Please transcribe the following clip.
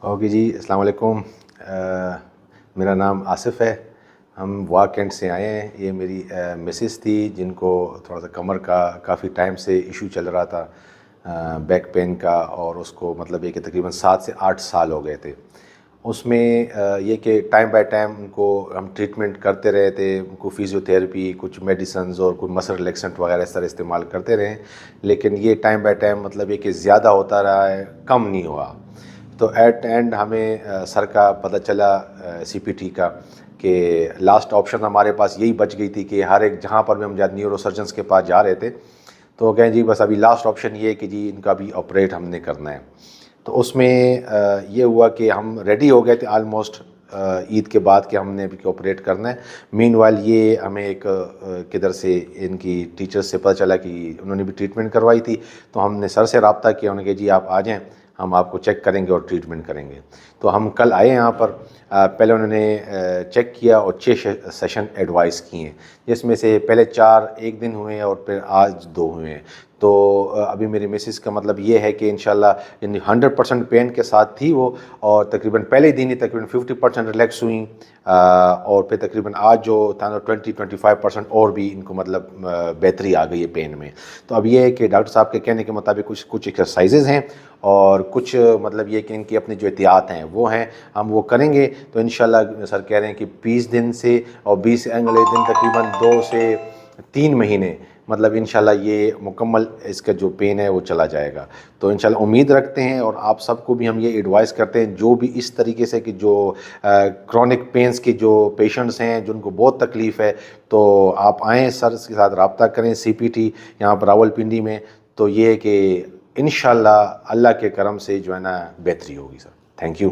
Okay جی، السلام علیکم. میرا نام آصف ہے. ہم واہ کینٹ سے آئے ہیں. یہ میری مسز تھی جن کو تھوڑا سا کمر کا کافی ٹائم سے ایشو چل رہا تھا، بیک پین کا، اور اس کو مطلب یہ کہ تقریباً 7 سے 8 سال ہو گئے تھے. اس میں یہ کہ ٹائم بائی ٹائم ان کو ہم ٹریٹمنٹ کرتے رہے تھے، ان کو فزیو تھیراپی، کچھ میڈیسنز اور کچھ مسل ریلیکسنٹ وغیرہ اس طرح استعمال کرتے رہے، لیکن یہ ٹائم بائی ٹائم مطلب یہ کہ زیادہ ہوتا رہا ہے، کم نہیں ہوا. تو ایٹ اینڈ ہمیں سر کا پتہ چلا، سی پی ٹی کا، کہ لاسٹ آپشن ہمارے پاس یہی بچ گئی تھی کہ ہر ایک جہاں پر بھی ہم نیورو سرجنس کے پاس جا رہے تھے تو وہ کہیں جی بس ابھی لاسٹ آپشن یہ ہے کہ جی ان کا بھی آپریٹ ہم نے کرنا ہے. تو اس میں یہ ہوا کہ ہم ریڈی ہو گئے تھے آلموسٹ عید کے بعد کہ ہم نے بھی آپریٹ کرنا ہے. مین وائل یہ ہمیں ایک کدھر سے ان کی ٹیچر سے پتہ چلا کہ انہوں نے بھی ٹریٹمنٹ کروائی تھی، تو ہم نے سر سے رابطہ کیا. انہوں نے کہا جی آپ آ جائیں، ہم آپ کو چیک کریں گے اور ٹریٹمنٹ کریں گے. تو ہم کل آئے یہاں پر. پہلے انہوں نے چیک کیا اور 6 سیشن ایڈوائز کیے ہیں، جس میں سے پہلے 4 ایک دن ہوئے ہیں اور پھر آج 2 ہوئے ہیں. تو ابھی میری مسز کا مطلب یہ ہے کہ انشاءاللہ یعنی 100% پین کے ساتھ تھی وہ، اور تقریباً پہلے دن ہی تقریباً 50% ریلیکس ہوئیں، اور پھر تقریباً آج جو تھا 20-25% اور بھی ان کو مطلب بہتری آ گئی ہے پین میں. تو اب یہ ہے کہ ڈاکٹر صاحب کے کہنے کے مطابق کچھ ایکسرسائزز ہیں اور کچھ مطلب یہ کہ ان کی اپنی جو احتیاط ہیں وہ ہیں، ہم وہ کریں گے. تو انشاءاللہ سر کہہ رہے ہیں کہ 20 دن سے اور 20 اگلے دن تقریباً 2 سے 3 مہینے مطلب انشاءاللہ یہ مکمل اس کا جو پین ہے وہ چلا جائے گا. تو انشاءاللہ امید رکھتے ہیں، اور آپ سب کو بھی ہم یہ ایڈوائز کرتے ہیں جو بھی اس طریقے سے کہ جو کرونک پینس کے جو پیشنٹس ہیں جن کو بہت تکلیف ہے، تو آپ آئیں، سر کے ساتھ رابطہ کریں سی پی ٹی یہاں پر راول پنڈی میں. تو یہ کہ انشاءاللہ اللہ کے کرم سے جو ہے نا بہتری ہوگی. Sir thank you.